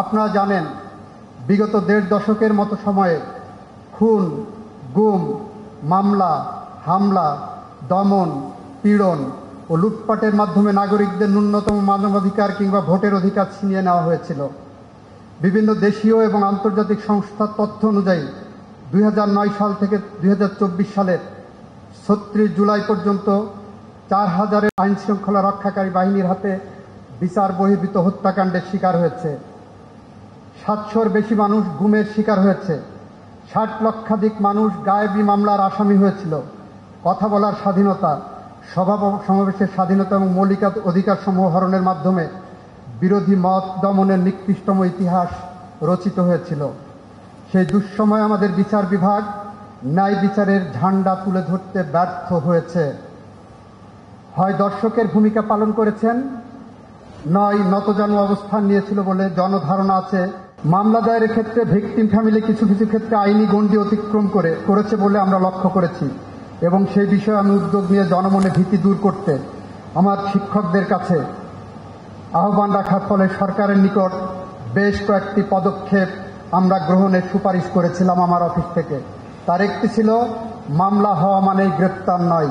আপনারা জানেন, বিগত ১.৫ দশকের মতো সময়ে খুন, গুম, মামলা, হামলা, দমন, পীড়ন ও লুটপাটের মাধ্যমে নাগরিকদের ন্যূনতম মানবাধিকার কিংবা ভোটের অধিকার ছিনিয়ে নেওয়া হয়েছিল। বিভিন্ন দেশীয় এবং আন্তর্জাতিক সংস্থার তথ্য অনুযায়ী ২০০৯ সাল থেকে ২০২৪ সালের ৩৬ জুলাই পর্যন্ত ৪,০০০-এর আইনশৃঙ্খলা রক্ষাকারী বাহিনীর হাতে বিচার বহির্ভূত হত্যাকাণ্ডের শিকার হয়েছে। ৭০০-র বেশি মানুষ গুমের শিকার হয়েছে। ৬০ লক্ষাধিক মানুষ গায়েবী মামলার আসামি হয়েছিল। কথা বলার স্বাধীনতা, সভা সমাবেশের স্বাধীনতা এবং মৌলিক অধিকারসমূহ হরণের মাধ্যমে বিরোধী মত দমনের নিকৃষ্টতম ইতিহাস রচিত হয়েছিল। সেই দুঃসময়ে আমাদের বিচার বিভাগ ন্যায় বিচারের ঝান্ডা তুলে ধরতে ব্যর্থ হয়েছে। হয় দর্শকের ভূমিকা পালন করেছেন, নয় নতজানু অবস্থান নিয়েছিল বলে জনধারণা আছে। মামলা দায়েরের ক্ষেত্রে ভিকটিম ফ্যামিলি কিছু কিছু ক্ষেত্রে আইনি গণ্ডি অতিক্রম করেছে বলে আমরা লক্ষ্য করেছি এবং সেই বিষয়ে আমি উদ্যোগ নিয়ে জনমনে ভীতি দূর করতে আমার শিক্ষকদের কাছে আহ্বান রাখার ফলে সরকারের নিকট বেশ কয়েকটি পদক্ষেপ আমরা গ্রহণের সুপারিশ করেছিলাম আমার অফিস থেকে। তার একটি ছিল মামলা হওয়া মানেই গ্রেপ্তার নয়,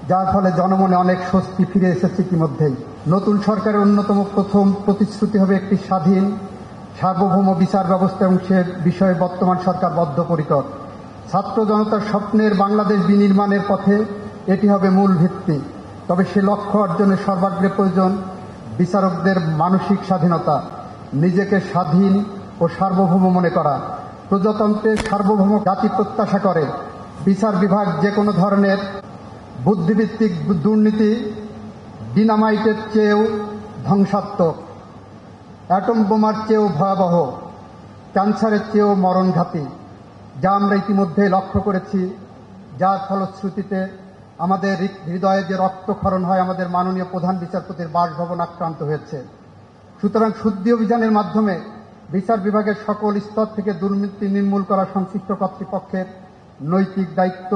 যার ফলে জনমনে অনেক স্বস্তি ফিরে এসেছে ইতিমধ্যেই। নতুন সরকারের অন্যতম প্রথম প্রতিশ্রুতি হবে একটি স্বাধীন সার্বভৌম বিচার ব্যবস্থা এবং সে বিষয়ে বর্তমান সরকার বদ্ধপরিকর। ছাত্র জনতার স্বপ্নের বাংলাদেশ বিনির্মাণের পথে এটি হবে মূল ভিত্তি। তবে সে লক্ষ্য অর্জনের সর্বাগ্রে প্রয়োজন বিচারকদের মানসিক স্বাধীনতা, নিজেকে স্বাধীন ও সার্বভৌম মনে করা। প্রজাতন্ত্রের সার্বভৌম জাতি প্রত্যাশা করে বিচার বিভাগ যে কোনো ধরনের বুদ্ধিভিত্তিক দুর্নীতি ডিনামাইটের চেয়েও ধ্বংসাত্মক, অ্যাটম বোমার চেয়েও ভয়াবহ, ক্যান্সারের চেয়েও মরণঘাতী, যা আমরা ইতিমধ্যে লক্ষ্য করেছি, যার ফলশ্রুতিতে আমাদের হৃদয়ে যে রক্তক্ষরণ হয়, আমাদের মাননীয় প্রধান বিচারপতির বাসভবন আক্রান্ত হয়েছে। সুতরাং শুদ্ধি অভিযানের মাধ্যমে বিচার বিভাগের সকল স্তর থেকে দুর্নীতি নির্মূল করা সংশ্লিষ্ট কর্তৃপক্ষের নৈতিক দায়িত্ব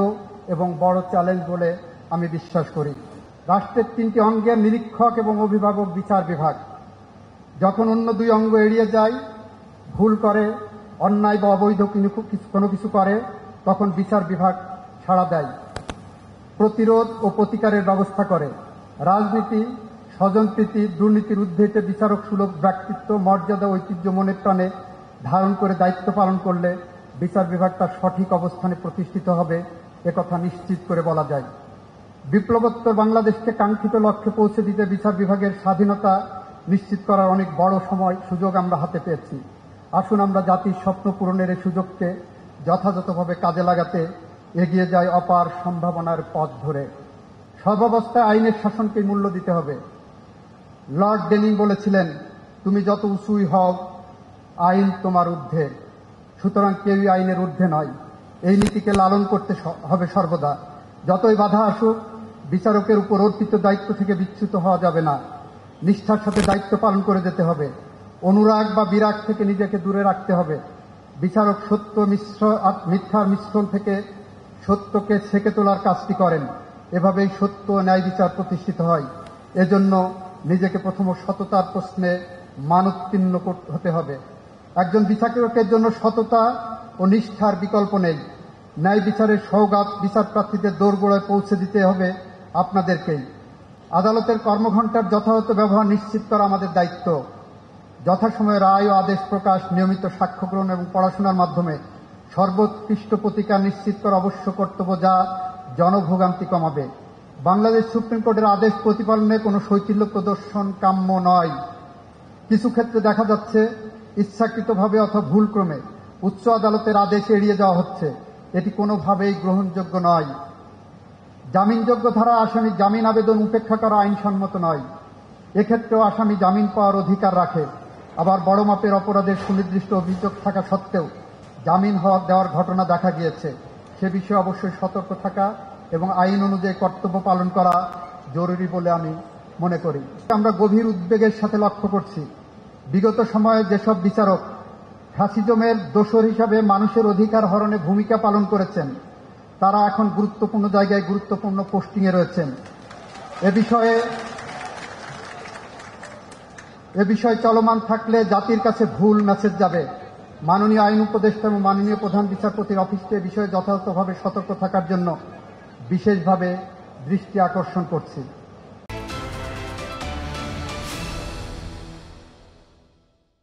এবং বড় চ্যালেঞ্জ বলে আমি বিশ্বাস করি। রাষ্ট্রের 3টি অঙ্গের নিরীক্ষক এবং অভিভাবক বিচার বিভাগ। যখন অন্য 2 অঙ্গ এড়িয়ে যায়, ভুল করে, অন্যায় বা অবৈধ কোনো কিছু করে, তখন বিচার বিভাগ সাড়া দেয়, প্রতিরোধ ও প্রতিকারের ব্যবস্থা করে। রাজনীতি, স্বজনপ্রীতি, দুর্নীতির ঊর্ধ্বে বিচারক সুলভ ব্যক্তিত্ব, মর্যাদা, ঐতিহ্য মনের প্রাণে ধারণ করে দায়িত্ব পালন করলে বিচার বিভাগ তার সঠিক অবস্থানে প্রতিষ্ঠিত হবে, একথা নিশ্চিত করে বলা যায়। বিপ্লবোত্তর বাংলাদেশকে কাঙ্ক্ষিত লক্ষ্যে পৌঁছে দিতে বিচার বিভাগের স্বাধীনতা নিশ্চিত করার অনেক বড় সুযোগ আমরা হাতে পেয়েছি। আসুন আমরা জাতির স্বপ্ন পূরণের এই সুযোগকে যথাযথভাবে কাজে লাগাতে এগিয়ে যায় অপার সম্ভাবনার পথ ধরে। সর্বাবস্থায় আইনের শাসনকে মূল্য দিতে হবে। লর্ড ডেনিং বলেছিলেন, তুমি যত উঁচুই হও, আইন তোমার ঊর্ধ্বে। সুতরাং কেউই আইনের ঊর্ধ্বে নয়। এই নীতিকে লালন করতে হবে সর্বদা। যতই বাধা আসুক, বিচারকের উপর অর্পিত দায়িত্ব থেকে বিচ্যুত হওয়া যাবে না। নিষ্ঠার সাথে দায়িত্ব পালন করে যেতে হবে। অনুরাগ বা বিরাগ থেকে নিজেকে দূরে রাখতে হবে। বিচারক সত্য মিথ্যার মিশ্রণ থেকে সত্যকে ছেঁকে তোলার কাজটি করেন। এভাবেই সত্য ও ন্যায় বিচার প্রতিষ্ঠিত হয়। এজন্য নিজেকে প্রথম সততার প্রশ্নে মানোত্তীর্ণ হতে হবে। একজন বিচারকের জন্য সততা ও নিষ্ঠার বিকল্প নেই। ন্যায় বিচারের সওগাত বিচার প্রার্থীদের দোরগোড়ায় পৌঁছে দিতে হবে আপনাদেরকেই। আদালতের কর্মঘণ্টার যথাযথ ব্যবহার নিশ্চিত করা আমাদের দায়িত্ব। যথাসময়ে রায় ও আদেশ প্রকাশ, নিয়মিত সাক্ষ্য গ্রহণ এবং পড়াশোনার মাধ্যমে সর্বোৎকৃষ্ট প্রতিকার নিশ্চিত করা অবশ্য কর্তব্য, যা জনভোগান্তি কমাবে। বাংলাদেশ সুপ্রিম কোর্টের আদেশ প্রতিপালনে কোনো শৈথিল্য প্রদর্শন কাম্য নয়। কিছু ক্ষেত্রে দেখা যাচ্ছে ইচ্ছাকৃতভাবে অথবা ভুলক্রমে উচ্চ আদালতের আদেশ এড়িয়ে যাওয়া হচ্ছে। এটি কোনোভাবেই গ্রহণযোগ্য নয়। জামিনযোগ্য ধারা আসামি জামিন আবেদন উপেক্ষা করা আইনসম্মত নয়। এক্ষেত্রেও আসামি জামিন পাওয়ার অধিকার রাখে। আবার বড় মাপের অপরাধের সুনির্দিষ্ট অভিযোগ থাকা সত্ত্বেও জামিন দেওয়ার ঘটনা দেখা গিয়েছে। সে বিষয়ে অবশ্যই সতর্ক থাকা এবং আইন অনুযায়ী কর্তব্য পালন করা জরুরি বলে আমি মনে করি। আমরা গভীর উদ্বেগের সাথে লক্ষ্য করছি, বিগত সময়ে যেসব বিচারক ফ্যাসিজমের দোসর হিসাবে মানুষের অধিকার হরণে ভূমিকা পালন করেছেন, তারা এখন গুরুত্বপূর্ণ জায়গায় গুরুত্বপূর্ণ পোস্টিংয়ে রয়েছেন। এ বিষয় চলমান থাকলে জাতির কাছে ভুল মেসেজ যাবে। মাননীয় আইন উপদেষ্টা এবং মাননীয় প্রধান বিচারপতির অফিসকে এ বিষয়ে যথাযথভাবে সতর্ক থাকার জন্য বিশেষভাবে দৃষ্টি আকর্ষণ করছি।